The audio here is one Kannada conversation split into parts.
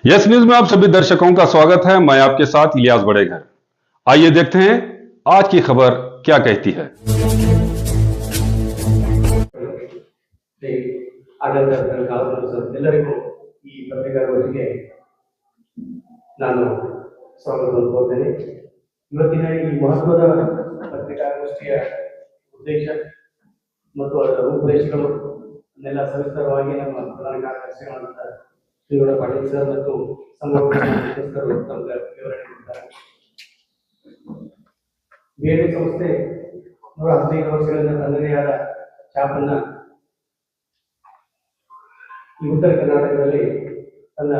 यस न्यूज में आप सभी दर्शकों का स्वागत है। मैं आपके साथ इलियास बड़ेघर। आइए देखते हैं आज की खबर क्या कहती है। ಎಲ್ಲರಿಗೂ ಈ ಪತ್ರಿಕಾಗೋಷ್ಠಿಗೆ ನಾನು ಸ್ವಾಗತವನ್ನು ಕೋರ್ತೇನೆ. ಇವತ್ತಿನ ಈ ಮಹತ್ವದ ಪತ್ರಿಕಾಗೋಷ್ಠಿಯ ಉದ್ದೇಶ ಮತ್ತು ಅದರ ರೂಪುರೇಷೆಗಳು ಅದನ್ನೆಲ್ಲ ಸವಿಸ್ತರವಾಗಿ ನಮ್ಮ ಪ್ರಧಾನ ಕಾರ್ಯದರ್ಶಿಗಳಾದಂಥ ಶ್ರೀಗೌಡ ಪಾಟೀಲ್ ಸರ್ ಮತ್ತು ಸಂಘಟಕರು ನಮಗೆ ವಿವರಣೆ ನೀಡಿದ್ದಾರೆ. ಬೇರೆ ಸಂಸ್ಥೆ 115 ವರ್ಷಗಳಿಂದ ತನ್ನದೇ ಆದ ಛಾಪನ್ನ ಈ ಉತ್ತರ ಕರ್ನಾಟಕದಲ್ಲಿ ತನ್ನ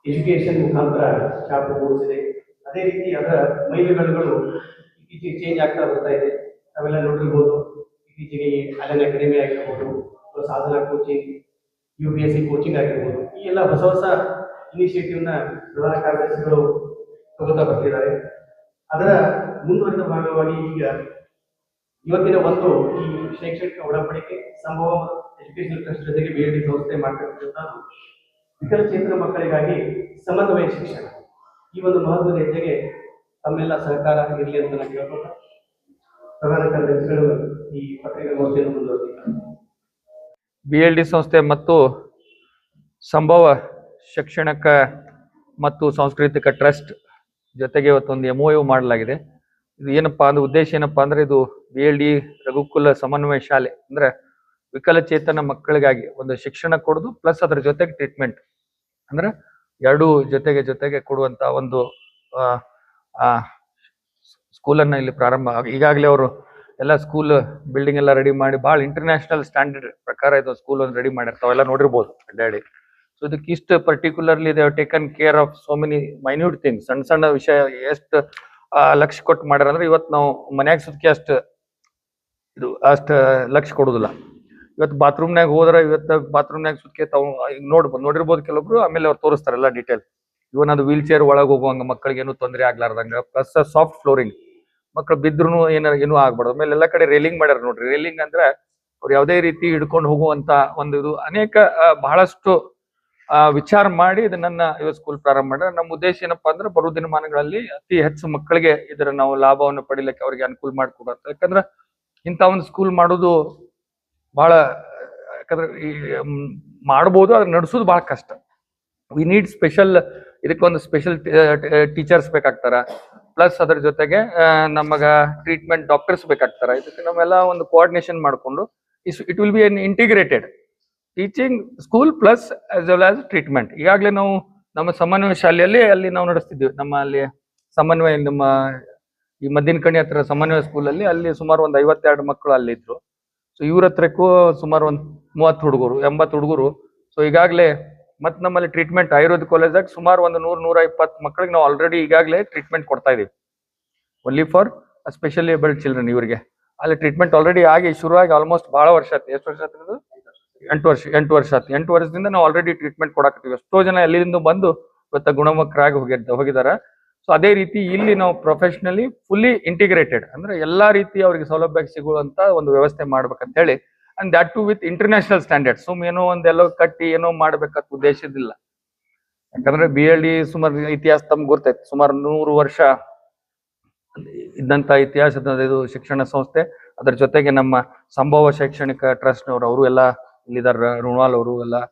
ಎಜುಕೇಶನ್ ಮುಖಾಂತರ ಛಾಪು ಮೂಡಿಸಿದೆ. ಅದೇ ರೀತಿ ಅದರ ಮೈಲಿಗಲ್ಲುಗಳು ಇತ್ತೀಚೆಗೆ ಚೇಂಜ್ ಆಗ್ತಾ ಬರ್ತಾ ಇದೆ. ನಾವೆಲ್ಲ ನೋಡಿರ್ಬೋದು, ಇತ್ತೀಚೆಗೆ ಅಲೆನ್ ಅಕಾಡೆಮಿ ಆಗಿರ್ಬೋದು, ಸಾಧನಾ ಕೋಚಿಂಗ್, UPSC ಕೋಚಿಂಗ್ ಆಗಿರ್ಬೋದು, ಈ ಎಲ್ಲ ಹೊಸ ಹೊಸ ಇನಿಷಿಯೇಟಿವ್ನ ಪ್ರಧಾನ ಕಾರ್ಯದರ್ಶಿಗಳು ತಗೋತಾ ಬರ್ತಿದ್ದಾರೆ. ಅದರ ಮುಂದುವರಿದ ಭಾಗವಾಗಿ ಈಗ ಇವತ್ತಿನ ಒಂದು ಈ ಶೈಕ್ಷಣಿಕ ಒಡಂಬಡಿಕೆ ಸಂಭವ ಎಜುಕೇಶನ್ ಟ್ರಸ್ಟ್ ಜೊತೆಗೆ BLD ಸಂಸ್ಥೆ ಮಾಡ್ತಿರ್ತಕ್ಕಂಥದ್ದು ವಿಕಲಚೇತನ ಮಕ್ಕಳಿಗಾಗಿ ಸಮನ್ವಯ ಶಿಕ್ಷಣ. ಈ ಒಂದು ಮಹತ್ವದ ಹೆಜ್ಜೆಗೆ ತಮ್ಮೆಲ್ಲ ಸಹಕಾರ ಇರಲಿ ಅಂತ ನಾನು ಕೇಳ್ಕೊಂಡು ಪ್ರಧಾನ ಕಾರ್ಯದರ್ಶಿಗಳು ಈ ಪತ್ರಿಕಾಗೋಷ್ಠಿಯನ್ನು ಮುಂದುವರಿಸಿದ್ದಾರೆ. BLD ಸಂಸ್ಥೆ ಮತ್ತು ಸಂಭವ ಶೈಕ್ಷಣಿಕ ಮತ್ತು ಸಾಂಸ್ಕೃತಿಕ ಟ್ರಸ್ಟ್ ಜೊತೆಗೆ ಇವತ್ತೊಂದು MOU ಮಾಡಲಾಗಿದೆ. ಇದು ಏನಪ್ಪಾ ಅಂದ್ರೆ ಉದ್ದೇಶ ಏನಪ್ಪಾ ಅಂದ್ರೆ ಇದು BLD ರಘುಕುಲ ಸಮನ್ವಯ ಶಾಲೆ ಅಂದ್ರೆ ವಿಕಲಚೇತನ ಮಕ್ಕಳಿಗಾಗಿ ಒಂದು ಶಿಕ್ಷಣ ಕೊಡೋದು ಪ್ಲಸ್ ಅದರ ಜೊತೆಗೆ ಟ್ರೀಟ್ಮೆಂಟ್ ಅಂದ್ರೆ ಎರಡೂ ಜೊತೆಗೆ ಕೊಡುವಂತ ಒಂದು ಸ್ಕೂಲನ್ನ ಇಲ್ಲಿ ಪ್ರಾರಂಭ ಈಗಾಗಲೇ ಅವರು ಎಲ್ಲ ಸ್ಕೂಲ್ ಬಿಲ್ಡಿಂಗ್ ಎಲ್ಲ ರೆಡಿ ಮಾಡಿ ಭಾಳ ಇಂಟರ್ನ್ಯಾಷನಲ್ ಸ್ಟ್ಯಾಂಡರ್ಡ್ ಪ್ರಕಾರ ಇದು ಸ್ಕೂಲ್ ಒಂದು ರೆಡಿ ಮಾಡಿರ್ತಾವೆಲ್ಲ ನೋಡಿರ್ಬೋದು ಅಡ್ಡಾಡಿ. ಸೊ ಇದಕ್ಕೆ ಇಷ್ಟು particularly they taken care of so many minute things, ಸಣ್ಣ ಸಣ್ಣ ವಿಷಯ ಎಷ್ಟು ಲಕ್ಷ ಕೊಟ್ಟು ಮಾಡ್ಯಾರ ಅಂದ್ರೆ ಇವತ್ತು ನಾವು ಮನ್ಯಾಗ ಸುತ್ಕೆ ಅಷ್ಟು ಲಕ್ಷ ಕೊಡುದಿಲ್ಲ. ಇವತ್ತು ಬಾತ್ರೂಮ್ನಾಗ ಹೋದ್ರೆ ಇವತ್ತು ಬಾತ್ರೂಮ್ನಾಗ ಸುತ್ಕೆ ತಾವು ಈಗ ನೋಡಿರ್ಬೋದು ಕೆಲವೊಬ್ರು, ಆಮೇಲೆ ಅವ್ರು ತೋರಿಸ್ತಾರೆ ಎಲ್ಲ ಡೀಟೇಲ್. ಇವನ್ ಅದು ವೀಲ್ ಚೇರ್ ಒಳಗೆ ಹೋಗುವಂಗ ಮಕ್ಕಳಿಗೆ ಏನು ತೊಂದರೆ ಆಗ್ಲಾರ್ದಂಗ, ಪ್ಲಸ್ ಸಾಫ್ಟ್ ಫ್ಲೋರಿಂಗ್, ಮಕ್ಕಳು ಬಿದ್ರು ಏನೂ ಆಗ್ಬಾರ್ದು. ಆಮೇಲೆ ಎಲ್ಲ ಕಡೆ ರೇಲಿಂಗ್ ಮಾಡ್ಯಾರ ನೋಡ್ರಿ. ರೇಲಿಂಗ್ ಅಂದ್ರೆ ಅವ್ರು ಯಾವುದೇ ರೀತಿ ಹಿಡ್ಕೊಂಡು ಹೋಗುವಂತ ಒಂದು ಇದು ಅನೇಕ ಬಹಳಷ್ಟು ವಿಚಾರ ಮಾಡಿ ಇದನ್ನ ಇವತ್ತು ಸ್ಕೂಲ್ ಪ್ರಾರಂಭ ಮಾಡ್ಯಾರ. ನಮ್ಮ ಉದ್ದೇಶ ಏನಪ್ಪಾ ಅಂದ್ರೆ ಬರೋ ದಿನಮಾನಗಳಲ್ಲಿ ಅತಿ ಹೆಚ್ಚು ಮಕ್ಕಳಿಗೆ ಇದರ ನಾವು ಲಾಭವನ್ನು ಪಡಿಲಿಕ್ಕೆ ಅವರಿಗೆ ಅನುಕೂಲ ಮಾಡಿಕೊಡುತ್ತೆ. ಯಾಕಂದ್ರೆ ಇಂಥ ಒಂದು ಸ್ಕೂಲ್ ಮಾಡೋದು ಬಹಳ, ಯಾಕಂದ್ರೆ ಈ ಮಾಡ್ಬೋದು, ಅದ್ರ ನಡೆಸೋದು ಬಹಳ ಕಷ್ಟ. ವಿ ನೀಡ್ ಸ್ಪೆಷಲ್, ಇದಕ್ಕೊಂದು ಸ್ಪೆಷಲ್ ಟೀಚರ್ಸ್ ಬೇಕಾಗ್ತಾರ, ಪ್ಲಸ್ ಅದರ ಜೊತೆಗೆ ನಮಗ ಟ್ರೀಟ್ಮೆಂಟ್ ಡಾಕ್ಟರ್ಸ್ ಬೇಕಾಗ್ತಾರ. ಇದಕ್ಕೆ ನಾವೆಲ್ಲ ಒಂದು ಕೋಆರ್ಡಿನೇಷನ್ ಮಾಡಿಕೊಂಡು it will be N integrated teaching school plus as well as treatment. ಈಗಾಗಲೇ ನಾವು ನಮ್ಮ ಸಮನ್ವಯ ಶಾಲೆಯಲ್ಲಿ ಅಲ್ಲಿ ನಾವು ನಡೆಸ್ತಿದ್ವಿ. ನಮ್ಮ ಅಲ್ಲಿ ಸಮನ್ವಯ ನಮ್ಮ ಈ ಮದ್ದಿನಕಣಿ ಹತ್ರ ಸಮನ್ವಯ ಸ್ಕೂಲಲ್ಲಿ ಅಲ್ಲಿ ಸುಮಾರು ಒಂದು 52 ಮಕ್ಕಳು ಅಲ್ಲಿದ್ರು. ಸೊ ಇವ್ರ ಹತ್ರಕ್ಕೂ ಸುಮಾರು ಒಂದು 30 ಹುಡುಗರು 80 ಹುಡುಗರು. ಸೊ ಈಗಾಗಲೇ ಮತ್ತೆ ನಮ್ಮಲ್ಲಿ ಟ್ರೀಟ್ಮೆಂಟ್ ಆಯುರ್ವೇದ ಕಾಲೇಜಾಗ ಸುಮಾರು ಒಂದು 100-120 ಮಕ್ಕಳಿಗೆ ನಾವು ಆಲ್ರೆಡಿ ಈಗಾಗಲೇ ಟ್ರೀಟ್ಮೆಂಟ್ ಕೊಡ್ತಾ ಇದೀವಿ. Only for specially abled children. ಇವರಿಗೆ ಅಲ್ಲಿ ಟ್ರೀಟ್ಮೆಂಟ್ ಆಲ್ರೆಡಿ ಆಗಿ ಶುರುವಾಗಿ ಆಲ್ಮೋಸ್ಟ್ ಬಹಳ ವರ್ಷ ಆಯ್ತು. ಎಷ್ಟು ವರ್ಷ ಆಯ್ತು? 8 ವರ್ಷ ಆಯ್ತು. 8 ವರ್ಷದಿಂದ ನಾವು ಆಲ್ರೆಡಿ ಟ್ರೀಟ್ಮೆಂಟ್ ಕೊಡಾಕತ್ತೀವಿ. ಎಷ್ಟೋ ಜನ ಎಲ್ಲಿಂದ ಬಂದು ಇವತ್ತ ಗುಣಮುಖರಾಗಿ ಹೋಗಿದ್ದಾರೆ. ಸೊ ಅದೇ ರೀತಿ ಇಲ್ಲಿ ನಾವು ಪ್ರೊಫೆಷನಲಿ ಫುಲ್ಲಿ ಇಂಟಿಗ್ರೇಟೆಡ್ ಅಂದ್ರೆ ಎಲ್ಲಾ ರೀತಿ ಅವ್ರಿಗೆ ಸೌಲಭ್ಯ ಸಿಗುವಂತ ಒಂದು ವ್ಯವಸ್ಥೆ ಮಾಡ್ಬೇಕಂತ ಹೇಳಿ, and that too with international standard. ಏನೋ ಒಂದೆಲ್ಲೋ ಕಟ್ಟಿ ಏನೋ ಮಾಡ್ಬೇಕಂತ ಉದ್ದೇಶದಿಲ್ಲ. ಯಾಕಂದ್ರೆ BLD ಸುಮಾರು ಇತಿಹಾಸ ತಮ್ಗೆ ಗೊತ್ತೈತೆ. ಸುಮಾರು 100 ವರ್ಷ ಇದ್ದಂತ ಇತಿಹಾಸದ ಇದು ಶಿಕ್ಷಣ ಸಂಸ್ಥೆ. ಅದ್ರ ಜೊತೆಗೆ ನಮ್ಮ ಸಂಭವ ಶೈಕ್ಷಣಿಕ ಟ್ರಸ್ಟ್ನವರು ಅವರು ಎಲ್ಲ ಇಲ್ಲಿದ್ದಾರೆ, ರುಣಾಲ್ ಅವರು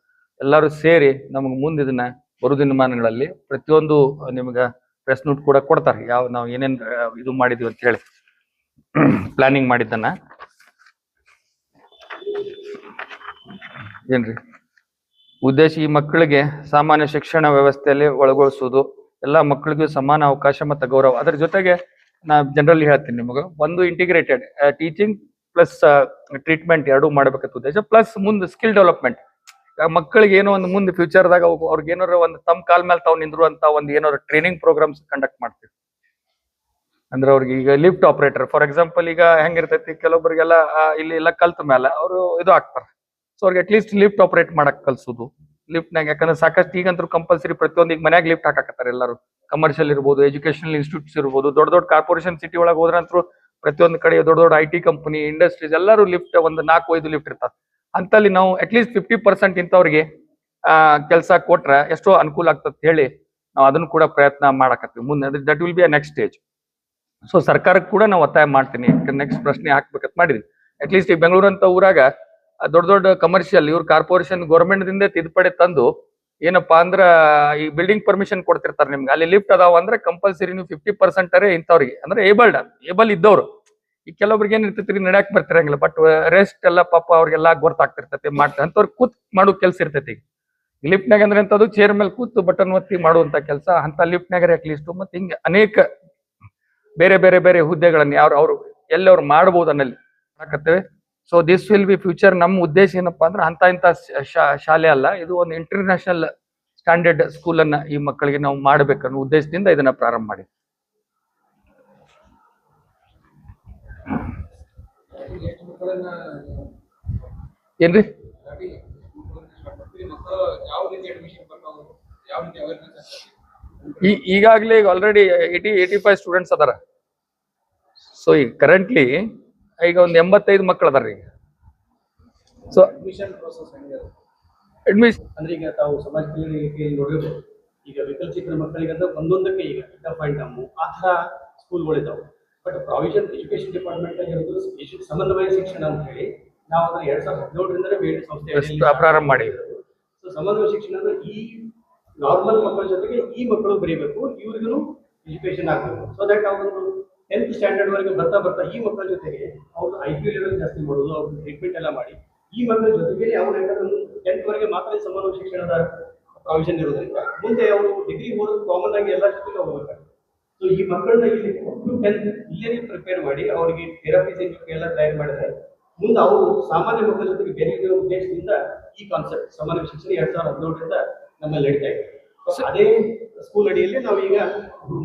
ಎಲ್ಲರೂ ಸೇರಿ ನಮಗೆ ಮುಂದೆ ಇದನ್ನ ಬರು ದಿನಮಾನಗಳಲ್ಲಿ ಪ್ರತಿಯೊಂದು ನಿಮ್ಗೆ ಪ್ರೆಸ್ ನೋಟ್ ಕೂಡ ಕೊಡ್ತಾರೆ, ನಾವು ಏನೇನ್ ಇದು ಮಾಡಿದೀವಿ ಅಂತ ಹೇಳಿ ಪ್ಲಾನಿಂಗ್ ಮಾಡಿದ್ದನ್ನ. ಏನ್ರಿ ಉದ್ದೇಶ? ಈ ಮಕ್ಕಳಿಗೆ ಸಾಮಾನ್ಯ ಶಿಕ್ಷಣ ವ್ಯವಸ್ಥೆಯಲ್ಲಿ ಒಳಗೊಳಿಸುವುದು, ಎಲ್ಲ ಮಕ್ಕಳಿಗೂ ಸಮಾನ ಅವಕಾಶ ಮತ್ತು ಗೌರವ. ಅದ್ರ ಜೊತೆಗೆ ನಾ ಜನರಲಿ ಹೇಳ್ತೀನಿ ನಿಮಗೆ, ಒಂದು ಇಂಟಿಗ್ರೇಟೆಡ್ ಟೀಚಿಂಗ್ ಪ್ಲಸ್ ಟ್ರೀಟ್ಮೆಂಟ್ ಎರಡೂ ಮಾಡ್ಬೇಕಂತ ಉದ್ದೇಶ. ಪ್ಲಸ್ ಮುಂದೆ ಸ್ಕಿಲ್ ಡೆವಲಪ್ಮೆಂಟ್, ಮಕ್ಕಳಿಗೆ ಏನೋ ಒಂದು ಮುಂದೆ ಫ್ಯೂಚರ್ದಾಗ ಅವ್ರಿಗೆ ಏನಾರ ಒಂದು ತಮ್ಮ ಕಾಲ್ ಮೇಲೆ ತಾವು ನಿಂದ್ರುವಂತ ಒಂದು ಏನಾದ್ರು ಟ್ರೈನಿಂಗ್ ಪ್ರೋಗ್ರಾಮ್ಸ್ ಕಂಡಕ್ಟ್ ಮಾಡ್ತೀವಿ. ಅಂದ್ರೆ ಅವ್ರಿಗೆ ಈಗ ಲಿಫ್ಟ್ ಆಪರೇಟರ್ ಫಾರ್ ಎಕ್ಸಾಂಪಲ್ ಈಗ ಹೆಂಗಿರ್ತೈತಿ, ಕೆಲವೊಬ್ಬರಿಗೆಲ್ಲ ಇಲ್ಲಿ ಎಲ್ಲ ಕಲ್ತ ಮೇಲೆ ಅವರು ಇದು ಆಗ್ತಾರೆ. ಸೊ ಅವ್ರಿಗೆ ಅಟ್ಲೀಸ್ಟ್ ಲಿಫ್ಟ್ ಆಪರೇಟ್ ಮಾಡಕ್ ಕಲ್ಸೋದು ಲಿಫ್ಟ್ನಾಗ. ಯಾಕಂದ್ರೆ ಸಾಕಷ್ಟು ಈಗಂತೂ ಕಂಪಲ್ಸರಿ ಪ್ರತಿಯೊಂದು ಈಗ ಮನ್ಯಾಗ ಲಿಫ್ಟ್ ಹಾಕಾಕತ್ತಾರೆ ಎಲ್ಲರೂ. ಕಮರ್ಷಿಯಲ್ ಇರ್ಬೋದು, ಎಜುಕೇಶನಲ್ ಇನ್ಸ್ಟಿಟ್ಯೂಟ್ಸ್ ಇರ್ಬೋದು, ದೊಡ್ಡ ಕಾರ್ಪೊರೇಷನ್ ಸಿಟಿ ಒಳಗೆ ಹೋದ್ರಂತೂ ಪ್ರತಿಯೊಂದು ಕಡೆ ದೊಡ್ಡ IT ಕಂಪನಿ, ಇಂಡಸ್ಟ್ರೀಸ್ ಎಲ್ಲರೂ ಲಿಫ್ಟ್ ಒಂದು 4-5 ಲಿಫ್ಟ್ ಇರ್ತಾರೆ. ಅಂತಲ್ಲಿ ನಾವು ಅಟ್ಲೀಸ್ಟ್ 50% ಇಂಥವ್ರಿಗೆ ಕೆಲಸ ಕೊಟ್ರೆ ಎಷ್ಟೋ ಅನುಕೂಲ ಆಗ್ತದೆ ಹೇಳಿ ನಾವು ಅದನ್ನು ಕೂಡ ಪ್ರಯತ್ನ ಮಾಡಕತ್ತೀವಿ ಮುಂದೆ. That will be a next stage. So ಸರ್ಕಾರಕ್ಕೆ ಕೂಡ ನಾವು ಒತ್ತಾಯ ಮಾಡ್ತೀನಿ, ನೆಕ್ಸ್ಟ್ ಪ್ರಶ್ನೆ ಹಾಕ್ಬೇಕಂತ ಮಾಡಿದ್ವಿ. ಅಟ್ಲೀಸ್ಟ್ ಈ ಬೆಂಗಳೂರು ಅಂತ ಊರಾಗ ದೊಡ್ಡ ದೊಡ್ಡ ಕಮರ್ಷಿಯಲ್ ಇವ್ರ ಕಾರ್ಪೊರೇಷನ್ ಗೌರ್ಮೆಂಟ್ ದಿಂದ ತಿದ್ದುಪಡಿ ತಂದು ಏನಪ್ಪಾ ಅಂದ್ರ ಈ ಬಿಲ್ಡಿಂಗ್ ಪರ್ಮಿಷನ್ ಕೊಡ್ತಿರ್ತಾರೆ ನಿಮ್ಗೆ. ಅಲ್ಲಿ ಲಿಫ್ಟ್ ಅದಾವ ಅಂದ್ರೆ ಕಂಪಲ್ಸರಿ ನೀವು 50% ಇಂಥವ್ರಿಗೆ ಅಂದ್ರೆ ಏಬಲ್ ಇದ್ದವ್ರು. ಈ ಕೆಲವೊಬ್ರಿಗೆ ಏನ್ ಇರ್ತೈತಿ ನಡ್ಯಾಕ್ ಬರ್ತಿರಂಗಿಲ್ಲ, ಬಟ್ ರೆಸ್ಟ್ ಎಲ್ಲ ಪಾಪ ಅವ್ರಿಗೆಲ್ಲ ಗೊತ್ತಾಗ್ತಿರ್ತೈತಿ ಮಾಡ್ತಾರೆ ಅಂತವ್ರಿಗೆ ಕೂತ್ ಮಾಡೋ ಕೆಲ್ಸ ಇರ್ತೈತಿ. ಲಿಫ್ಟ್ನಾಗ ಅಂದ್ರೆ ಅಂತದ್ದು ಚೇರ್ ಮೇಲೆ ಕೂತು ಬಟನ್ ಒತ್ತಿ ಮಾಡುವಂತ ಕೆಲಸ ಅಂತ ಲಿಫ್ಟ್ನಾಗ ಅಟ್ಲೀಸ್ಟ್ ಮತ್ತೆ ಹಿಂಗೆ ಅನೇಕ ಬೇರೆ ಬೇರೆ ಬೇರೆ ಹುದ್ದೆಗಳನ್ನ ಅವ್ರು ಎಲ್ಲವ್ರು ಮಾಡಬಹುದು ಅನ್ನಲ್ಲಿ ಹಾಕತ್ತೇವೆ. So this will be future. ನಮ್ಮ ಉದ್ದೇಶ ಏನಪ್ಪಾ ಅಂದ್ರೆ ಇಂಥ ಶಾಲೆ ಅಲ್ಲ, ಇದು ಒಂದು ಇಂಟರ್ನ್ಯಾಷನಲ್ ಸ್ಟ್ಯಾಂಡರ್ಡ್ ಸ್ಕೂಲ್ ಅನ್ನ ಈ ಮಕ್ಕಳಿಗೆ ನಾವು ಮಾಡ್ಬೇಕನ್ನೋ ಉದ್ದೇಶದಿಂದ ಇದನ್ನ ಪ್ರಾರಂಭ ಮಾಡಿ. ಏನ್ರಿ ಈಗಾಗಲೇ ಈಗ ಆಲ್ರೆಡಿ 85 ಸ್ಟೂಡೆಂಟ್ಸ್ ಅದಾರ. ಸೊ ಈಗ ಕರೆಂಟ್ಲಿ ಈಗ ಒಂದು 85 ಮಕ್ಕಳು ಅದಾರ ಈಗ. ಸೊ ಅಡ್ಮಿಷನ್ ಪ್ರೋಸೆಸ್ ಅಡ್ಮಿಷನ್ ಅಂದ್ರೆ ಈಗ ತಾವು ಸಮಾಜ ಕಲ್ಯಾಣ ನೋಡಿರ್ಬೋದು, ಈಗ ವಿಕಲಚೇತನ ಮಕ್ಕಳಿಗೆ ಅಂದ್ರೆ ಒಂದೊಂದಕ್ಕೆ ಈಗ ಪಾಯಿಂಟ್ ಆ ಥರ ಸ್ಕೂಲ್ಗಳಿದ್ದಾವೆ. ಬಟ್ ಪ್ರಾವಿಷನ್ ಎಜುಕೇಶನ್ ಡಿಪಾರ್ಟ್ಮೆಂಟ್ ಆಗಿರೋದು ಸಮನ್ವಯ ಶಿಕ್ಷಣ ಅಂತ ಹೇಳಿ ನಾವು ಅದನ್ನ 2017ರಿಂದ ಬೇರೆ ಸಂಸ್ಥೆ ಪ್ರಾರಂಭ ಮಾಡಿ. ಸೊ ಸಮನ್ವಯ ಶಿಕ್ಷಣ ಅಂದ್ರೆ ಈ ನಾರ್ಮಲ್ ಮಕ್ಕಳ ಜೊತೆಗೆ ಈ ಮಕ್ಕಳು ಬರೀಬೇಕು, ಇವ್ರಿಗೂ ಎಜುಕೇಶನ್ ಆಗಬೇಕು. ಸೊ ದಟ್ ಅವ್ರೊಂದು 10th ಸ್ಟ್ಯಾಂಡರ್ಡ್ ವರೆಗೆ ಬರ್ತಾ ಈ ಮಕ್ಕಳ ಜೊತೆಗೆ ಅವ್ರು IQ ಲೆವೆಲ್ ಜಾಸ್ತಿ ಮಾಡೋದು, ಅವ್ರ ಟ್ರೀಟ್ಮೆಂಟ್ ಎಲ್ಲ ಮಾಡಿ ಈ ಮಕ್ಕಳ ಜೊತೆಗೆ ಅವ್ರು ಯಾಕಂದ್ರೆ 10th ವರೆಗೆ ಮಾತ್ರ ಸಮನ್ವಯ ಶಿಕ್ಷಣದ ಪ್ರಾವಿಷನ್ ಇರೋದ್ರಿಂದ ಮುಂದೆ ಅವರು ಡಿಗ್ರಿ ಓದೋದು ಕಾಮನ್ ಆಗಿ ಎಲ್ಲ ಜೊತೆಗೆ ಹೋಗ್ಬೇಕಾಗ್ತದೆ. ಸೊ ಈ ಮಕ್ಕಳನ್ನ ಇಲ್ಲಿ 10th ಇಲ್ಲೇ ಪ್ರಿಪೇರ್ ಮಾಡಿ ಅವರಿಗೆ ಥೆರಪಿ ಎಲ್ಲ ತಯಾರು ಮಾಡಿದ್ರೆ ಮುಂದೆ ಅವರು ಸಾಮಾನ್ಯ ಮಕ್ಕಳ ಜೊತೆಗೆ ಬೆರೆಯುವ ಉದ್ದೇಶದಿಂದ ಈ ಕಾನ್ಸೆಪ್ಟ್ ಸಮನ್ವಯ ಶಿಕ್ಷಣ 2017ರಿಂದ ನಮ್ಮಲ್ಲಿ ನಡೀತಾ ಇದೆ. ಅದೇ ಸ್ಕೂಲ್ ಅಡಿಯಲ್ಲಿ ನಾವು ಈಗ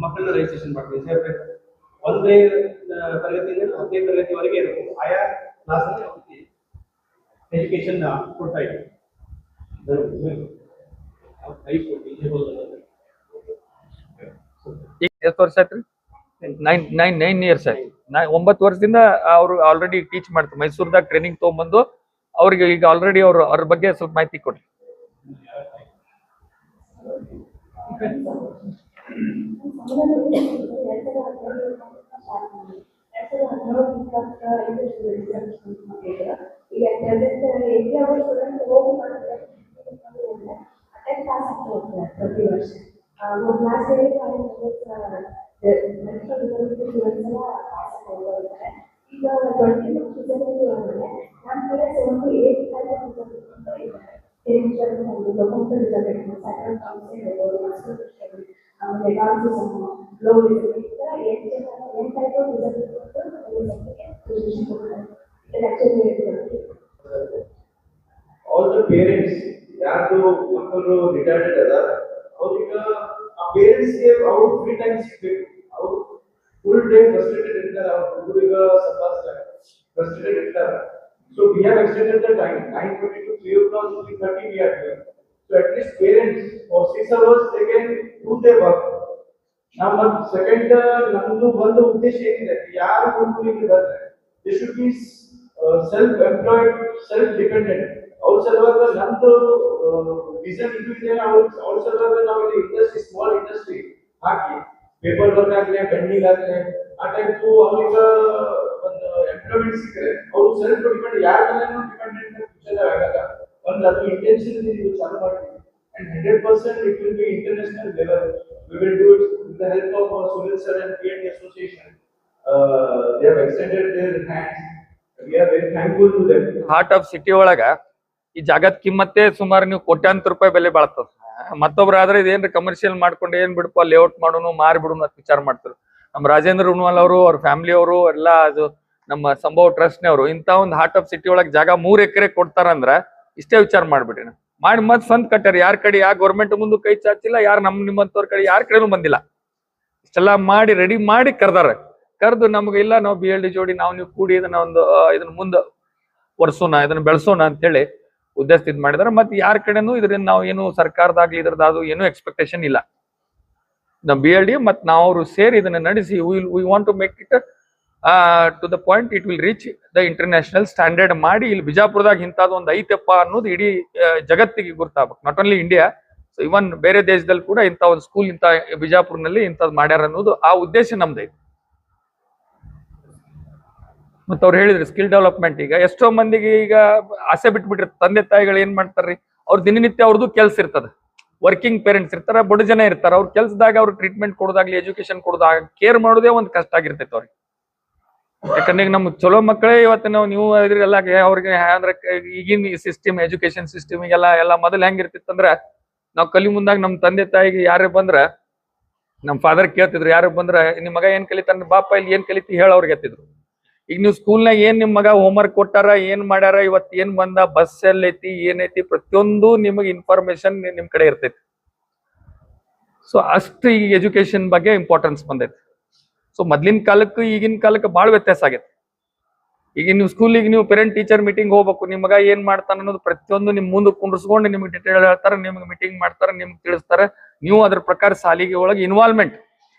ಮಕ್ಕಳನ್ನ ರಿಜಿಸ್ಟ್ರೇಷನ್ ಮಾಡ್ತೀವಿ. ಸೆಪರೇಟ್ 1ನೇ ತರಗತಿಯಿಂದ 10ನೇ ತರಗತಿವರೆಗೆ ಇರುತ್ತೆ. ಆಯಾ ಕ್ಲಾಸ್ ಎಜುಕೇಶನ್ ಕೊಡ್ತಾ ಇದ್ದೀವಿ. ಈಗ ಎಷ್ಟು ವರ್ಷ ಆಯ್ತು? 9 ಇಯರ್ಸ್ ಆಯ್ತು. 9 ವರ್ಷದಿಂದ ಅವ್ರು ಆಲ್ರೆಡಿ ಟೀಚ್ ಮಾಡ್ತಾರೆ. ಮೈಸೂರ್ದಾಗ ಟ್ರೈನಿಂಗ್ ತಗೊಂಡ್ಬಂದು ಅವ್ರಿಗೆ ಈಗ ಆಲ್ರೆಡಿ ಅವ್ರ ಬಗ್ಗೆ ಸ್ವಲ್ಪ ಮಾಹಿತಿ ಕೊಡ್ರಿ. All the parents ಯಾರು ಮಕ್ಕಳು ರಿಟೈರ್ಡ್ ಅದ ಅವ್ರೀಗ ಆ ಪೇರೆಂಟ್ಸ್ಗೆ ಅವ್ರು ಫ್ರೀ ಟೈಮ್ ಸಿಗ್ಬೇಕು. ಅವ್ರು ಫುಲ್ ಡೇ ಫ್ರಸ್ಟ್ರೇಟೆಡ್ ಇರ್ತಾರೆ, ಅವ್ರ ಹುಡುಗ ಸ್ವಲ್ಪ ಫ್ರಸ್ಟ್ರೇಟೆಡ್ ಇರ್ತಾರೆ. So we have extended the time 9:30 to 3 o'clock to 3:30 we are here. So at least parents for 6 hours they can do their work. Now second ನಮ್ದು ಒಂದು ಉದ್ದೇಶ ಏನಿದೆ, ಯಾರು ಹುಡುಗರಿಗೆ ಬರ್ತಾರೆ they should be self-employed, self-dependent. ಅವ್ರ ಸಲುವಾಗ ನಮ್ದು ವಿಷನ್ ಇದು ಇದೆ. ಅವ್ರ ಸಲುವಾಗ ನಾವು ಇಲ್ಲಿ ಇಂಡಸ್ಟ್ರಿ ಸ್ಮಾಲ್ ಇಂಡಸ್ಟ್ರಿ ಹಾಕಿ ಪೇಪರ್ ವರ್ಕ್ ಆಗಲಿ ಪೆಂಡಿಂಗ್ ಆಗಲಿ ಆ ಟೈಪ್ ಅವ್ರಿಗೆ ಒಂದು ಎಂಪ್ಲಾಯ್ಮೆಂಟ್ ಸಿಕ್ಕರೆ ಅವ್ರು ಸೆಲ್ಫ್ ಡಿಪೆಂಡ್ ಯಾರ ಮೇಲೂ ಡಿಪೆಂಡೆಂಟ್ ಫ್ಯೂಚರ್ ಆಗಲ್ಲ. ಒಂದು ಅದು ಇಂಟೆನ್ಷನ್ ಇದು ಚಾಲು ಮಾಡ್ತೀವಿ and 100% it will be international level. We will do it with the help of Sunil sir and PND association. They have extended their hands. We are very thankful to them. Heart of city ಒಳಗ ಈ ಜಾಗದ ಕಿಮ್ಮತ್ತೆ ಸುಮಾರು ನೀವು ಕೋಟ್ಯಾಂತರ ರೂಪಾಯಿ ಬೆಲೆ ಬಾಳ್ತದ. ಮತ್ತೊಬ್ರು ಆದ್ರೆ ಇದೇನ್ರಿ ಕಮರ್ಷಿಯಲ್ ಮಾಡ್ಕೊಂಡು ಏನ್ ಬಿಡಪ್ಪ ಲೇಔಟ್ ಮಾಡೋನು ಮಾರಿ ಬಿಡೋನು ಅಂತ ವಿಚಾರ ಮಾಡ್ತಾರೆ. ನಮ್ಮ ರಾಜೇಂದ್ರ ಉಣ್ವಾಲ್ ಅವರು ಅವ್ರ ಫ್ಯಾಮಿಲಿ ಅವರು ಎಲ್ಲ ಅದು ನಮ್ಮ ಸಂಭವ ಟ್ರಸ್ಟ್ನವರು ಇಂಥ ಒಂದು ಹಾರ್ಟ್ ಆಫ್ ಸಿಟಿ ಒಳಗೆ ಜಾಗ 3 ಎಕರೆ ಕೊಡ್ತಾರಂದ್ರ ಇಷ್ಟೇ ವಿಚಾರ ಮಾಡ್ಬಿಡ್ರಿ. ಮಾಡಿ ಮತ್ ಫಂಡ್ ಕಟ್ಟಾರ. ಯಾರ ಕಡೆ ಯಾವ ಗೌರ್ಮೆಂಟ್ ಮುಂದೆ ಕೈ ಚಾಚಿಲ್ಲ, ಯಾರು ನಿಮ್ಮಂತವ್ರ ಕಡೆ ಯಾರ ಕಡೆನೂ ಬಂದಿಲ್ಲ. ಇಷ್ಟೆಲ್ಲ ಮಾಡಿ ರೆಡಿ ಮಾಡಿ ಕರ್ದಾರ. ಕರೆದು ನಮ್ಗೆ ಇಲ್ಲ ನಾವು BLD ಜೋಡಿ ನೀವು ಕೂಡಿ ಇದನ್ನ ಮುಂದೆ ಒರ್ಸೋಣ, ಇದನ್ನ ಬೆಳೆಸೋಣ ಅಂತೇಳಿ ಉದ್ದೇಶ ಇದು ಮಾಡಿದಾರೆ. ಮತ್ತೆ ಯಾರ ಕಡೆನೂ ಇದರಿಂದ ನಾವು ಏನು ಸರ್ಕಾರದಾಗ್ಲಿ ಇದ್ರದ್ದು ಏನು ಎಕ್ಸ್ಪೆಕ್ಟೇಷನ್ ಇಲ್ಲ. ನಮ್ಮ BLD ಮತ್ತು ನಾವು ಅವರು ಸೇರಿ ಇದನ್ನ ನಡೆಸಿ we want to make it to the point it will reach the international standard ಮಾಡಿ ಇಲ್ಲಿ ಬಿಜಾಪುರದಾಗ ಇಂಥದ್ದು ಒಂದು ಐತೆಪ್ಪ ಅನ್ನೋದು ಇಡೀ ಜಗತ್ತಿಗೆ ಗುರ್ತಾಗಬೇಕು. Not only India, so even ಬೇರೆ ದೇಶದಲ್ಲಿ ಕೂಡ ಇಂಥ ಒಂದು ಸ್ಕೂಲ್ ಇಂಥ ಬಿಜಾಪುರ್ನಲ್ಲಿ ಇಂಥದ್ದು ಮಾಡ್ಯಾರ ಅನ್ನೋದು ಆ ಉದ್ದೇಶ ನಮ್ದೈತೆ. ಮತ್ತೆ ಅವ್ರು ಹೇಳಿದ್ರು ಸ್ಕಿಲ್ ಡೆವಲಪ್ಮೆಂಟ್. ಈಗ ಎಷ್ಟೋ ಮಂದಿಗೆ ಈಗ ಆಸೆ ಬಿಟ್ಬಿಟ್ರಿ, ತಂದೆ ತಾಯಿಗಳು ಏನ್ ಮಾಡ್ತಾರ್ರಿ, ಅವ್ರ ದಿನನಿತ್ಯ ಅವ್ರದ್ದು ಕೆಲ್ಸ ಇರ್ತದ, ವರ್ಕಿಂಗ್ ಪೇರೆಂಟ್ಸ್ ಇರ್ತಾರ, ಬಡ ಜನ ಇರ್ತಾರ. ಅವ್ರ ಕೆಲ್ಸದಾಗ ಅವ್ರು ಟ್ರೀಟ್ಮೆಂಟ್ ಕೊಡೋದಾಗ್ಲಿ, ಎಜುಕೇಶನ್ ಕೊಡೋದಾಗ ಕೇರ್ ಮಾಡೋದೇ ಒಂದು ಕಷ್ಟ ಆಗಿರ್ತೈತೆ ಅವ್ರಿಗೆ. ಯಾಕಂದ್ರೆ ಈಗ ನಮ್ಗೆ ಚಲೋ ಮಕ್ಕಳೇ ಇವತ್ತು ನೀವು ಇದ್ರೆಲ್ಲ ಅವ್ರಿಗೆ ಅಂದ್ರೆ ಈಗಿನ ಸಿಸ್ಟಮ್, ಎಜುಕೇಶನ್ ಸಿಸ್ಟಮ್ ಎಲ್ಲ ಮೊದಲು ಹೆಂಗಿರ್ತಿತ್ತಂದ್ರ, ನಾವು ಕಲಿ ಮುಂದಾಗ ನಮ್ಮ ತಂದೆ ತಾಯಿಗೆ ಯಾರೇ ಬಂದ್ರ ನಮ್ ಫಾದರ್ ಕೇಳ್ತಿದ್ರು, ಯಾರು ಬಂದ್ರ ನಿಮ್ ಮಗ ಏನ್ ಕಲಿತಾನ ಬಾಪ ಇಲ್ಲಿ ಏನ್ ಕಲಿತಿ ಹೇಳ ಅವ್ರಿಗೆ ಎತ್ತಿದ್ರು. ಈಗ ನೀವು ಸ್ಕೂಲ್ನಾಗ ಏನ್ ನಿಮ್ ಮಗ ಹೋಮ್ವರ್ಕ್ ಕೊಟ್ಟಾರ, ಏನ್ ಮಾಡ್ಯಾರ, ಇವತ್ ಏನ್ ಬಂದ, ಬಸ್ ಎಲ್ಲೈತಿ, ಏನೈತಿ, ಪ್ರತಿಯೊಂದು ನಿಮಗೆ ಇನ್ಫಾರ್ಮೇಶನ್ ನಿಮ್ ಕಡೆ ಇರ್ತೈತಿ. ಸೊ ಅಷ್ಟು ಈ ಎಜುಕೇಶನ್ ಬಗ್ಗೆ ಇಂಪಾರ್ಟೆನ್ಸ್ ಬಂದೈತಿ. ಸೊ ಮೊದ್ಲಿನ ಕಾಲಕ್ಕೂ ಈಗಿನ ಕಾಲಕ್ಕೆ ಬಹಳ ವ್ಯತ್ಯಾಸ ಆಗೈತೆ. ಈಗ ನೀವು ಸ್ಕೂಲಿಗೆ ನೀವು ಪೇರೆಂಟ್ ಟೀಚರ್ ಮೀಟಿಂಗ್ ಹೋಗ್ಬೇಕು, ನಿಮ್ ಮಗ ಏನ್ ಮಾಡ್ತಾನ ಅನ್ನೋದು ಪ್ರತಿಯೊಂದು ನಿಮ್ ಮುಂದೆ ಕುಂಡ್ರಿಸ್ಕೊಂಡು ನಿಮ್ಗೆ ಡಿಟೇಲ್ ಹೇಳ್ತಾರೆ, ನಿಮ್ಗೆ ಮೀಟಿಂಗ್ ಮಾಡ್ತಾರೆ, ನಿಮ್ಗೆ ತಿಳಿಸ್ತಾರೆ. ನೀವು ಅದ್ರ ಪ್ರಕಾರ ಸಾಲಿಗೆ ಒಳಗೆ ಇನ್ವಾಲ್ವ್ಮೆಂಟ್,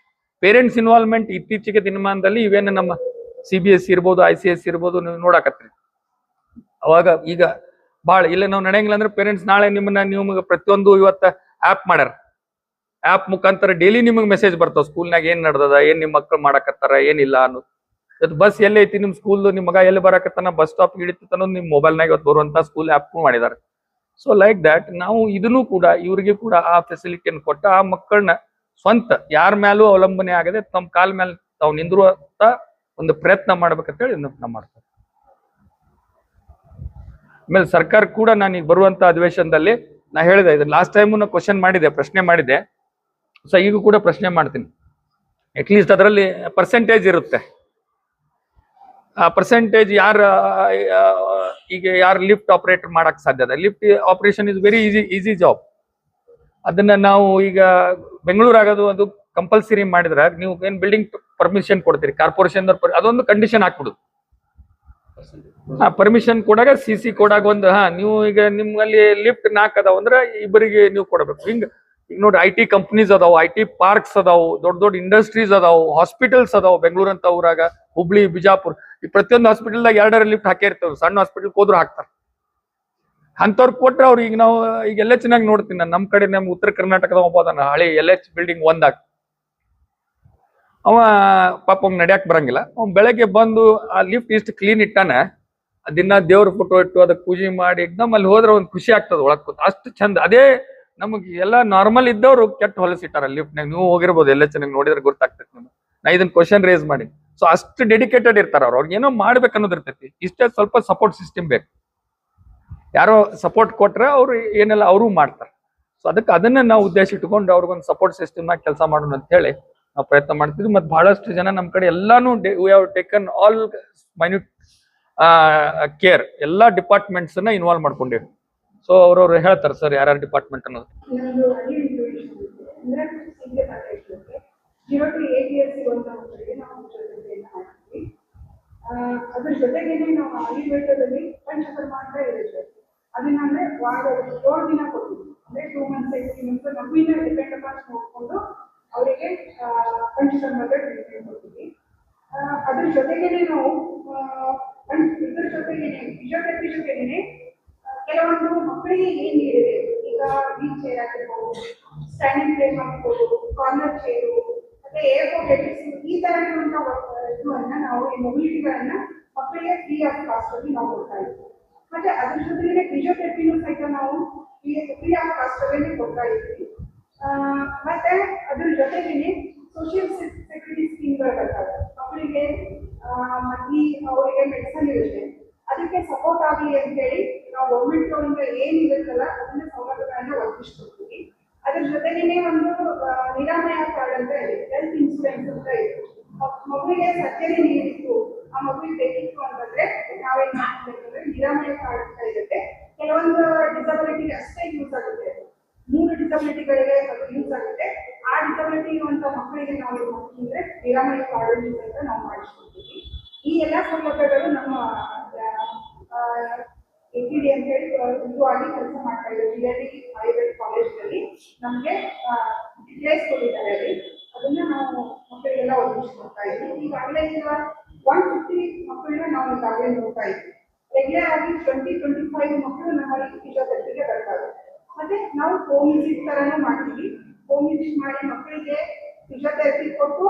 ಪೇರೆಂಟ್ಸ್ ಇನ್ವಾಲ್ವ್ಮೆಂಟ್ ಇತ್ತೀಚೆಗೆ ದಿನಮಾನದಲ್ಲಿ ಇವೇನು ನಮ್ಮ CBSE ಇರ್ಬೋದು, ICSE ಇರ್ಬೋದು, ನೀವು ನೋಡಾಕತ್ರಿ. ಅವಾಗ ಈಗ ಭಾಳ ಇಲ್ಲ ನಾವು ನಡೆಯಂಗಿಲ್ಲ ಅಂದ್ರೆ ಪೇರೆಂಟ್ಸ್ ನಾಳೆ ನಿಮ್ಗೆ ಪ್ರತಿಯೊಂದು ಇವತ್ತ ಆ್ಯಪ್ ಮಾಡ್ಯಾರ. ಆ್ಯಪ್ ಮುಖಾಂತರ ಡೈಲಿ ನಿಮಗೆ ಮೆಸೇಜ್ ಬರ್ತಾವ, ಸ್ಕೂಲ್ನಾಗ ಏನ್ ನಡ್ದದ, ಏನ್ ನಿಮ್ ಮಕ್ಳು ಮಾಡಕತ್ತಾರ, ಏನಿಲ್ಲ ಅನ್ನೋದು. ಇವತ್ತು ಬಸ್ ಎಲ್ಲಿ ಐತಿ ನಿಮ್ ಸ್ಕೂಲ್, ನಿಮ್ ಮಗ ಎಲ್ಲಿ ಬರಾಕತ್ತಾನ, ಬಸ್ ಸ್ಟಾಪ್ ಹಿಡಿತ ಅನ್ನೋದು ನಿಮ್ ಮೊಬೈಲ್ನಾಗ ಇವತ್ತು ಬರುವಂತ ಸ್ಕೂಲ್ ಆ್ಯಪ್ ಮಾಡಿದ್ದಾರೆ. ಸೊ ಲೈಕ್ ದ್ಯಾಟ್ ನಾವು ಇದನ್ನು ಕೂಡ ಇವ್ರಿಗೆ ಕೂಡ ಆ ಫೆಸಿಲಿಟಿಯನ್ನು ಕೊಟ್ಟ ಆ ಮಕ್ಕಳನ್ನ ಸ್ವಂತ ಯಾರ ಮೇಲೂ ಅವಲಂಬನೆ ಆಗದೆ ತಮ್ಮ ಕಾಲ ಮೇಲೆ ತಾವು ನಿಂದಿರುವಂತ ಒಂದು ಪ್ರಯತ್ನ ಮಾಡ್ಬೇಕಂತೇಳಿ ನಾವು ಮಾಡ್ತಾರೆ. ಆಮೇಲೆ ಸರ್ಕಾರ ಕೂಡ ನಾನೀಗ ಬರುವಂತ ಅಧಿವೇಶನದಲ್ಲಿ ನಾ ಹೇಳಿದೆ, ಇದು ಲಾಸ್ಟ್ ಟೈಮು ನಾ ಕ್ವಶನ್ ಮಾಡಿದೆ, ಪ್ರಶ್ನೆ ಮಾಡಿದೆ. ಸೊ ಈಗ ಕೂಡ ಪ್ರಶ್ನೆ ಮಾಡ್ತೀನಿ. ಅಟ್ಲೀಸ್ಟ್ ಅದರಲ್ಲಿ ಪರ್ಸೆಂಟೇಜ್ ಇರುತ್ತೆ. ಆ ಪರ್ಸೆಂಟೇಜ್ ಈಗ ಯಾರು ಲಿಫ್ಟ್ ಆಪರೇಟರ್ ಮಾಡಕ್ ಸಾಧ್ಯ ಇದೆ, lift operation is very easy job. ಅದನ್ನ ನಾವು ಈಗ ಬೆಂಗಳೂರು ಆಗೋದು ಅದು ಕಂಪಲ್ಸರಿ ಮಾಡಿದ್ರೆ ನೀವು ಏನ್ ಬಿಲ್ಡಿಂಗ್ ಪರ್ಮಿಷನ್ ಕೊಡ್ತೀರಿ ಕಾರ್ಪೊರೇಷನ್, ಅದೊಂದು ಕಂಡೀಷನ್ ಹಾಕ್ಬಿಡುದು. ಪರ್ಮಿಷನ್ ಕೊಡಾಗ CC ಕೊಡಾಗ ಒಂದು ನೀವು ಈಗ ನಿಮ್ಮಲ್ಲಿ ಲಿಫ್ಟ್ 4 ಅದಾವ ಅಂದ್ರೆ ಇಬ್ಬರಿಗೆ ನೀವು ಕೊಡಬೇಕು. ಈಗ ನೋಡಿ IT ಕಂಪ್ನೀಸ್ ಅದಾವ, IT ಪಾರ್ಕ್ಸ್ ಅದಾವು, ದೊಡ್ಡ ದೊಡ್ಡ ಇಂಡಸ್ಟ್ರೀಸ್ ಅದಾವು, ಹಾಸ್ಪಿಟಲ್ಸ್ ಅದಾವ. ಬೆಂಗಳೂರು ಅಂತ ಊರಾಗ, ಹುಬ್ಳಿ, ಬಿಜಾಪುರ್, ಈ ಪ್ರತಿಯೊಂದು ಹಾಸ್ಪಿಟಲ್ದಾಗ 2 ಲಿಫ್ಟ್ ಹಾಕಿರ್ತೇವೆ. ಸಣ್ಣ ಹಾಸ್ಪಿಟಲ್ ಹೋದ್ರು ಹಾಕ್ತಾರೆ. ಅಂತವ್ರು ಕೊಟ್ರೆ ಅವ್ರು ಈಗ ನಾವು ಈಗ ಎಲ್ಲ ಚೆನ್ನಾಗಿ ನೋಡ್ತೀನಿ ನಾನು, ನಮ್ಮ ಕಡೆ ನಮ್ ಉತ್ತರ ಕರ್ನಾಟಕದ ಒಬ್ಬ ಅದಾನ, ಹಳೆ LH ಬಿಲ್ಡಿಂಗ್ 1 ಅವ ಪಾಪ ನಡ್ಯಾಕ್ ಬರಂಗಿಲ್ಲ. ಅವ್ನು ಬೆಳಗ್ಗೆ ಬಂದು ಆ ಲಿಫ್ಟ್ ಇಷ್ಟು ಕ್ಲೀನ್ ಇಟ್ಟಾನ, ದಿನ ದೇವ್ರ ಫೋಟೋ ಇಟ್ಟು ಅದಕ್ಕೆ ಪೂಜೆ ಮಾಡಿ ಎಕ್ದಮ್ ಅಲ್ಲಿ ಹೋದ್ರೆ ಒಂದು ಖುಷಿ ಆಗ್ತದೆ ಒಳಗ್ ಕೂತ್, ಅಷ್ಟು ಚಂದ. ಅದೇ ನಮಗೆ ಎಲ್ಲ ನಾರ್ಮಲ್ ಇದ್ದವ್ರು ಕೆಟ್ಟ ಹೊಲಸಿಟ್ಟಾರ ಲಿಫ್ಟ್ನಾಗ. ನೀವು ಹೋಗಿರ್ಬೋದು, ಎಲ್ಲ ಚೆನ್ನಾಗಿ ನೋಡಿದ್ರೆ ಗೊತ್ತಾಗ್ತೈತಿ ನಿಮ್ಗೆ. ನಾ ಇದನ್ನ ಕ್ವಶನ್ ರೇಸ್ ಮಾಡಿ. ಸೊ ಅಷ್ಟು ಡೆಡಿಕೇಟೆಡ್ ಇರ್ತಾರ ಅವ್ರಿಗೆ ಏನೋ ಮಾಡ್ಬೇಕು ಅನ್ನೋದು ಇರ್ತೈತಿ. ಇಷ್ಟೇ ಸ್ವಲ್ಪ ಸಪೋರ್ಟ್ ಸಿಸ್ಟಮ್ ಬೇಕು. ಯಾರೋ ಸಪೋರ್ಟ್ ಕೊಟ್ರೆ ಅವ್ರು ಏನೆಲ್ಲ ಅವರು ಮಾಡ್ತಾರೆ. ಸೊ ಅದನ್ನ ನಾವು ಉದ್ದೇಶ ಇಟ್ಕೊಂಡು ಅವ್ರಿಗೊಂದು ಸಪೋರ್ಟ್ ಸಿಸ್ಟಮ್ ಆಗಿ ಕೆಲಸ ಮಾಡೋಣ ಅಂತ ಹೇಳಿ ನಾವು ಪ್ರಯತ್ನ ಮಾಡ್ತಿದ್ವಿ. ಮತ್ತೆ ಬಹಳಷ್ಟು ಜನ ನಮ್ಮ ಕಡೆ ಎಲ್ಲಾನು we have taken all minute care, ಎಲ್ಲಾ ಡಿಪಾರ್ಟ್ಮೆಂಟ್ಸ್ ನ ಇನ್ವಾಲ್ವ್ ಮಾಡ್ಕೊಂಡಿವಿ. ಸೊ ಅವ್ರವ್ರು ಹೇಳ್ತಾರೆ ಸರ್ ಯಾರ್ಯಾರ ಡಿಪಾರ್ಟ್ಮೆಂಟ್ ಅನ್ನೋದು. ಅದ್ರ ಜೊತೆಗೆ ನಾವು ಆಯುರ್ವೇದದಲ್ಲಿ ಪಂಚಕರ್ಮ ಅಂತ ಇರುತ್ತೆ. ಅದನ್ನ ಅಂದ್ರೆ 7 ದಿನ ಕೊಡ್ತೀವಿ. ಅಂದ್ರೆ 2 months 3 months ನಮ್ಮಿಂದ ಡಿಪೆಂಡ್ ಅಪಾನ್ ನೋಡ್ಕೊಂಡು ಅವರಿಗೆ ಪಂಚಕರ್ಮದ ಟ್ರೀಟ್ಮೆಂಟ್ ಕೊಡ್ತೀವಿ. ಅದ್ರ ಜೊತೆಗೇನೆ ನಾವು ಇದ್ರ ಜೊತೆಗೇನೆ ಫಿಸಿಯೋಥೆರಪಿ ಜೊತೆಗೇನೆ ಕೆಲವೊಂದು ಮಕ್ಕಳಿಗೆ ಏನ್ ನೀಡಿದೆ, ಈಗ ವೀಲ್ ಚೇರ್ ಆಗಿರ್ಬೋದು, ಸ್ಟ್ಯಾಂಡಿಂಗ್ ಫ್ರೇಮ್ ಆಗಿರ್ಬೋದು, ಕಾರ್ನರ್ ಚೇರು, ಮತ್ತೆ ಏರ್ಪೋರ್ಟ್ ಈ ತರ ಇರುವಂತ ನಾವು ಈ ಮೊಬಿಲಿಟಿಗಳನ್ನ ಮಕ್ಕಳಿಗೆ ಫ್ರೀ ಆಫ್ ಕಾಸ್ಟ್ ಅಲ್ಲಿ ನಾವು ಕೊಡ್ತಾ ಇದ್ದೀವಿ. ಮತ್ತೆ ಅದ್ರ ಜೊತೆಗೆ ಫಿಸಿಯೋಥೆರಪಿನೂ ಸಹಿತ ನಾವು ಫ್ರೀ ಆಫ್ ಕಾಸ್ಟ್ ಅಲ್ಲಿ ಕೊಡ್ತಾ ಇದ್ದೀವಿ. ಮತ್ತೆ ಅದ್ರ ಜೊತೆಗೆ ಸೋಷಿಯಲ್ ಸೆಕ್ಯೂರಿಟಿ ಸ್ಕೀಮ್ಗಳು ಬರ್ತವೆ ಮಕ್ಕಳಿಗೆ. ಮತ್ತೆ ಅವರಿಗೆ ಮೆಡಿಸನ್ ಇರುತ್ತೆ, ಅದಕ್ಕೆ ಸಪೋರ್ಟ್ ಆಗಲಿ ಅಂತ ಹೇಳಿ ನಾವು ಗೌರ್ಮೆಂಟ್ ಅವರಿಂದ ಏನಿರುತ್ತಲ್ಲ ಅದನ್ನ ಸೌಲಭ್ಯಗಳನ್ನ ಒದಗಿಸ್ಕೊಡ್ತೀವಿ. ಅದ್ರ ಜೊತೆಗೇನೆ ಒಂದು ನಿರಾಮಯ ಕಾರ್ಡ್ ಅಂತ ಇದೆ, ಹೆಲ್ತ್ ಇನ್ಶೂರೆನ್ಸ್ ಅಂತ ಇದೆ. ಮಗುವಿಗೆ ಸರ್ಜರಿ ನೀಡಿತ್ತು, ಆ ಮಗುವಿಗೆ ಬೇಕಿತ್ತು ಅಂತಂದ್ರೆ ನಾವೇನ್ ಮಾಡ್ಬೇಕಂದ್ರೆ ನಿರಾಮಯ ಕಾರ್ಡ್ ಅಂತ ಇರುತ್ತೆ. ಕೆಲವೊಂದು ಡಿಸಬಿಲಿಟಿಗೆ ಅಷ್ಟೇ ಯೂಸ್ ಆಗುತ್ತೆ, 3 ಡಿಸಬಿಲಿಟಿಗಳಿಗೆ ಅದು ಯೂಸ್ ಆಗುತ್ತೆ. ಆ ಡಿಸಬಿಲಿಟಿ ಇರುವಂತ ಮಕ್ಕಳಿಗೆ ನಾವು ಏನ್ ಮಾಡ್ತೀವಿ ಅಂದ್ರೆ ನಿರಾಮಯ ಕಾರ್ಡ್ ಅಂತ ನಾವು ಮಾಡಿಸ್ಕೊಡ್ತೀವಿ. ಈ ಎಲ್ಲಾ ಸೌಲಭ್ಯಗಳು ನಮ್ಮ APD ಅಂತ ಹೇಳಿ ಇದು ಆಗಿ ಕೆಲಸ ಮಾಡ್ತಾ ಇದ್ದೀವಿ. ಜಿಲ್ಲೆಯಲ್ಲಿ ಆಯುರ್ವೇದ ಕಾಲೇಜ್ನಲ್ಲಿ ನಮಗೆ ಪ್ಲೇಸ್ ಕೊಟ್ಟಿದ್ದಾರೆ ಅಲ್ಲಿ, ಅದನ್ನ ನಾವು ಮಕ್ಕಳಿಗೆಲ್ಲ ಒದಗಿಸ್ಕೊಡ್ತಾ ಇದ್ದೀವಿ. ಈಗಾಗಲೇ ಈಗ 150 ಮಕ್ಕಳನ್ನ ನಾವು ಈಗಾಗಲೇ ನೋಡ್ತಾ ಇದ್ವಿ. ರೆಗ್ಯುಲರ್ ಆಗಿ 20-25 ಮಕ್ಕಳು ನಮ್ಮಲ್ಲಿ ಫಿಸಿಯೋಥೆರಪಿಗೆ ಬರ್ತಾರೆ. ಮತ್ತೆ ನಾವು ಹೋಮ್ ವಿಸಿಟ್ ತರನೂ ಮಾಡ್ತೀವಿ. ಹೋಮ್ ವಿಸಿಟ್ ಮಾಡಿ ಮಕ್ಕಳಿಗೆ ಫಿಸಿಯೋಥೆರಪಿ ಕೊಟ್ಟು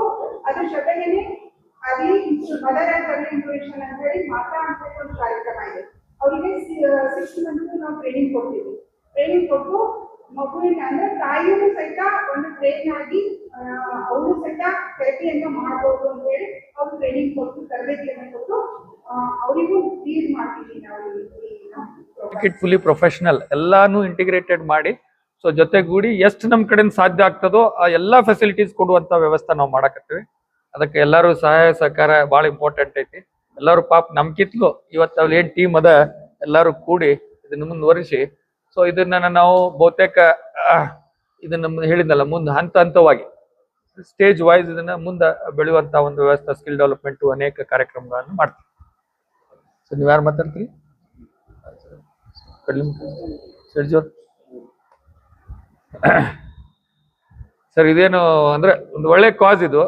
ಅದ್ರ ಜೊತೆಗೇನೆ ಅಲ್ಲಿ ಮದರ್ ಅಂಡ್ ಅರ್ಲಿ ಇಂಟ್ರೊಡಕ್ಷನ್ ಅಂತ ಹೇಳಿ ಮಾತಾ ಅಂತ ಒಂದು ಕಾರ್ಯಕ್ರಮ ಇದೆ. ಅವರಿಗೆ 6 ಮಂತ್ಸ್ ನಾವು ಟ್ರೈನಿಂಗ್ ಕೊಡ್ತೀವಿ. ಟ್ರೈನಿಂಗ್ ಕೊಟ್ಟು ಮಗುವಿನ ಅಂದ್ರೆ ತಾಯಿಯೂ ಸಹಿತ ಒಂದು ಟ್ರೈನ್ ಆಗಿ ಅವರು ಸಹಿತ ಥೆರಪಿಯನ್ನು ಮಾಡ್ಬೋದು ಅಂತ ಹೇಳಿ ಅವ್ರು ಟ್ರೈನಿಂಗ್ ಕೊಟ್ಟು ತರಬೇತಿಯನ್ನು ಕೊಟ್ಟು ಅವರಿಗೂ ಲೀಡ್ ಮಾಡ್ತೀವಿ ನಾವು. ಫುಲ್ಲಿ ಪ್ರೊಫೆಷನಲ್ ಎಲ್ಲಾನು ಇಂಟಿಗ್ರೇಟೆಡ್ ಮಾಡಿ ಸೊ ಜೊತೆಗೂಡಿ ಎಷ್ಟು ನಮ್ಮ ಕಡೆಯಿಂದ ಸಾಧ್ಯ ಆಗ್ತದೋ ಆ ಎಲ್ಲಾ ಫೆಸಿಲಿಟೀಸ್ ಕೊಡುವಂತ ವ್ಯವಸ್ಥೆ ನಾವು ಮಾಡಕತ್ತೀವಿ. ಅದಕ್ಕೆ ಎಲ್ಲರೂ ಸಹಾಯ ಸಹಕಾರ ಬಹಳ ಇಂಪಾರ್ಟೆಂಟ್ ಐತಿ. ಎಲ್ಲರೂ ಪಾಪ ನಮ್ಕಿತ್ಲು ಇವತ್ತು ಅಲ್ಲಿ ಏನ್ ಟೀಮ್ ಅದ ಎಲ್ಲರೂ ಕೂಡಿ ಇದನ್ನ ಮುಂದುವರಿಸಿ ಸೊ ಇದನ್ನ ನಾವು ಬಹುತೇಕ ಇದನ್ನ ಹೇಳಿದ್ನಲ್ಲ ಮುಂದೆ ಹಂತ ಹಂತವಾಗಿ ಸ್ಟೇಜ್ ವೈಸ್ ಇದನ್ನ ಮುಂದೆ ಬೆಳೆಯುವಂತ ಒಂದು ವ್ಯವಸ್ಥೆ ಸ್ಕಿಲ್ ಡೆವಲಪ್ಮೆಂಟ್ ಅನೇಕ ಕಾರ್ಯಕ್ರಮಗಳನ್ನು ಮಾಡ್ತೀವಿ. ಸೊ ನೀವ್ ಯಾರು ಮಾತಾಡ್ತೀರಿ ಸರ್? ಇದೇನು ಅಂದ್ರೆ ಒಂದು ಒಳ್ಳೆ ಕಾಸ್ ಇದು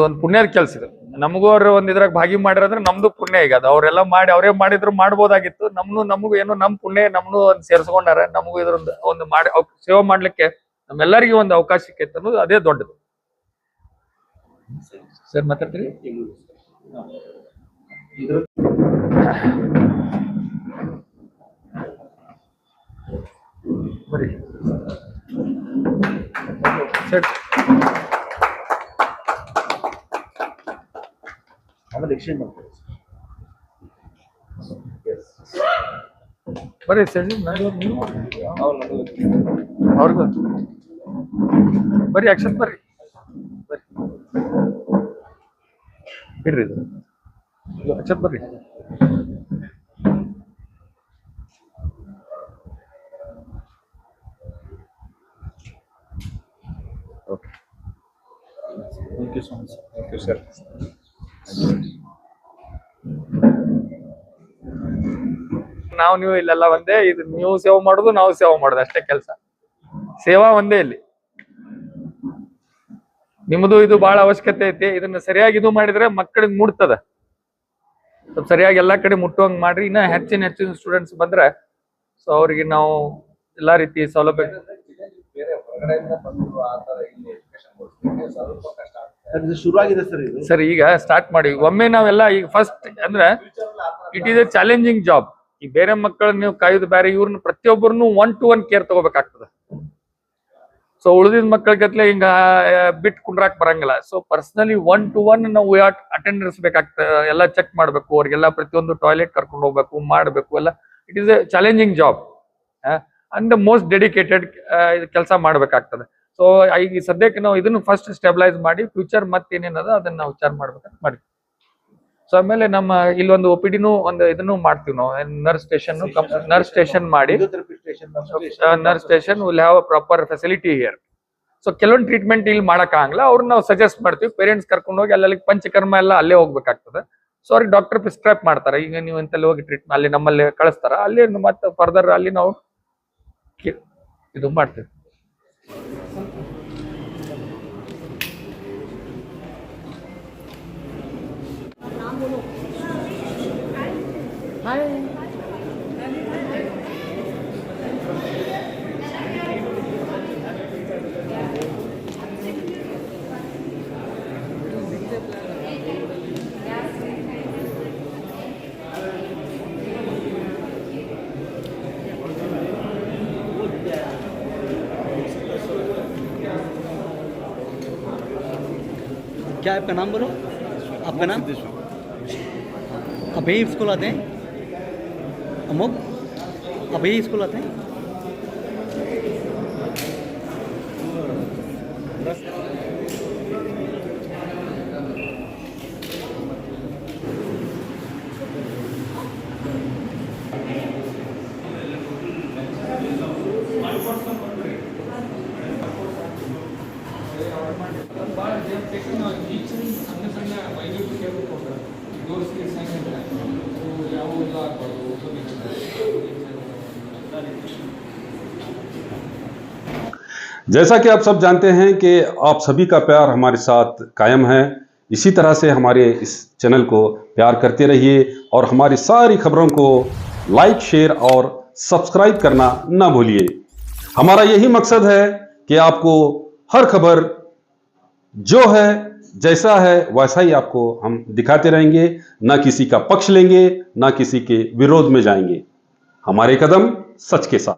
ಒಂದು ಪುಣ್ಯದ ಕೆಲ್ಸ ಇದು. ನಮಗೂ ಅವ್ರು ಒಂದ್ ಇದ್ರಾಗ ಭಾಗಿ ಮಾಡಿರಂದ್ರೆ ನಮ್ದು ಪುಣ್ಯ ಈಗ ಅದು. ಅವರೆಲ್ಲ ಮಾಡಿ ಅವರೇ ಮಾಡಿದ್ರು ಮಾಡ್ಬೋದಾಗಿತ್ತು. ನಮಗೂ ಏನೋ ನಮ್ ಪುಣ್ಯ ನಮ್ನು ಒಂದ್ ಸೇರ್ಸ್ಕೊಂಡಾರ. ನಮಗೂ ಇದ್ರೊಂದು ಒಂದು ಮಾಡಿ ಸೇವೆ ಮಾಡ್ಲಿಕ್ಕೆ ನಮ್ಮೆಲ್ಲರಿಗೂ ಒಂದು ಅವಕಾಶ ಸಿಕ್ಕೈತೆ ಅನ್ನೋದು ಅದೇ ದೊಡ್ಡದು. ಸರ್ ಮಾತಾಡ್ತೀರಿ? ಬರೀ ಸರ್ ಬರ್ರಿ ಸರ್ ಅವ್ರಿಗೂ ಬರ್ರಿ ಆಕ್ಷನ್ ಬರ್ರಿ ಬಿಡ್ರಿ ಇದು ಅಕ್ಷತ್ ಬರ್ರಿ. Okay thank you so much. Thank you sir. ನಾವು ನೀವು ಇಲ್ಲೆಲ್ಲ ಒಂದೇ. ಇದು ನೀವು ಸೇವೆ ಮಾಡೋದು ನಾವು ಸೇವೆ ಮಾಡೋದು ಅಷ್ಟೇ ಕೆಲಸ. ಸೇವಾ ಒಂದೇ ಇಲ್ಲಿ. ನಿಮ್ಮದು ಇದು ಬಹಳ ಅವಶ್ಯಕತೆ ಐತಿ. ಇದನ್ನ ಸರಿಯಾಗಿ ಇದು ಮಾಡಿದ್ರೆ ಮಕ್ಕಳಿಗೆ ಮುಟ್ತದ. ಸ್ವಲ್ಪ ಸರಿಯಾಗಿ ಎಲ್ಲಾ ಕಡೆ ಮುಟ್ಟುವಂಗ್ ಮಾಡ್ರಿ. ಇನ್ನ ಹೆಚ್ಚಿನ ಸ್ಟೂಡೆಂಟ್ಸ್ ಬಂದ್ರೆ ಸೊ ಅವ್ರಿಗೆ ನಾವು ಎಲ್ಲಾ ರೀತಿ ಸೌಲಭ್ಯ. ಶುರುವಾಗಿದೆ ಸರ್ ಇದು. ಸರ್ ಈಗ ಸ್ಟಾರ್ಟ್ ಮಾಡಿ ಒಮ್ಮೆ ನಾವೆಲ್ಲ ಈಗ ಫಸ್ಟ್ ಅಂದ್ರೆ it is A challenging job. ಈ ಬೇರೆ ಮಕ್ಕಳನ್ನ ನೀವು ಕಾಯ್ದು ಬೇರೆ ಇವ್ರನ್ನ ಪ್ರತಿಯೊಬ್ಬರನ್ನು 1-to-1 ಕೇರ್ ತಗೋಬೇಕಾಗ್ತದೆ. ಸೊ ಉಳಿದಿದ ಮಕ್ಕಳ ಗತ್ಲೆ ಹಿಂಗ ಬಿಟ್ಟು ಕುಂಡ್ರಾಕ್ ಬರಂಗಿಲ್ಲ. ಸೊ ಪರ್ಸನಲಿ 1-to-1 ನಾವು ಅಟೆಂಡೆನ್ಸ್ ಬೇಕಾಗ್ತದೆ. ಎಲ್ಲ ಚೆಕ್ ಮಾಡ್ಬೇಕು. ಅವ್ರಿಗೆಲ್ಲ ಪ್ರತಿಯೊಂದು ಟಾಯ್ಲೆಟ್ ಕರ್ಕೊಂಡು ಹೋಗ್ಬೇಕು ಮಾಡ್ಬೇಕು ಎಲ್ಲ. It is A challenging job and most dedicated ಕೆಲಸ ಮಾಡ್ಬೇಕಾಗ್ತದೆ. ಸೊ ಈಗ ಸದ್ಯಕ್ಕೆ ನಾವು ಇದನ್ನು ಫಸ್ಟ್ ಸ್ಟೆಬಿಲೈಸ್ ಮಾಡಿ ಫ್ಯೂಚರ್ ಮತ್ತೇನೇನದ ಅದನ್ನ ನಾವು ವಿಚಾರ ಮಾಡ್ಬೇಕಂತ ಮಾಡಿ. ಸೊ ಆಮೇಲೆ ನಮ್ಮ ಇಲ್ಲೊಂದು OPDನೂ ಒಂದು ಇದನ್ನು ಮಾಡ್ತೀವಿ ನಾವು. ನರ್ಸ್ ಸ್ಟೇಷನ್ ಮಾಡಿ nurse station will have a proper facility here. So ಕೆಲವೊಂದು ಟ್ರೀಟ್ಮೆಂಟ್ ಇಲ್ಲಿ ಮಾಡಕ್ ಆಗಲ್ಲ. ಅವ್ರನ್ನ ನಾವು ಸಜೆಸ್ಟ್ ಮಾಡ್ತೀವಿ. ಪೇರೆಂಟ್ಸ್ ಕರ್ಕೊಂಡು ಹೋಗಿ ಅಲ್ಲಿ ಪಂಚಕರ್ಮ ಎಲ್ಲ ಅಲ್ಲೇ ಹೋಗ್ಬೇಕಾಗ್ತದೆ. ಸೊ ಅವ್ರಿಗೆ ಡಾಕ್ಟರ್ ಪ್ರಿಸ್ಕ್ರೈಬ್ ಮಾಡ್ತಾರೆ. ಈಗ ನೀವು ಇಂತಲ್ಲಿ ಹೋಗಿ ಟ್ರೀಟ್ಮೆಂಟ್ ಅಲ್ಲಿ ನಮ್ಮಲ್ಲಿ ಕಳಿಸ್ತಾರ. ಅಲ್ಲಿ ಮತ್ತೆ ಫರ್ದರ್ ಅಲ್ಲಿ ನಾವು ಇದು ಮಾಡ್ತೀವಿ. क्या आपका नाम बोलो? आपका नाम? आप यही स्कूल आते हैं? अमोक आप यही स्कूल आते हैं? जैसा कि आप सब जानते हैं कि आप सभी का प्यार हमारे साथ कायम है। इसी तरह से हमारे इस चैनल को प्यार करते रहिए और हमारी सारी खबरों को लाइक, शेयर और सब्सक्राइब करना ना भूलिए। हमारा यही मकसद है कि आपको हर खबर जो है, जैसा है वैसा ही आपको हम दिखाते रहेंगे, ना किसी का पक्ष लेंगे, ना किसी के विरोध में जाएंगे। हमारे कदम सच के साथ।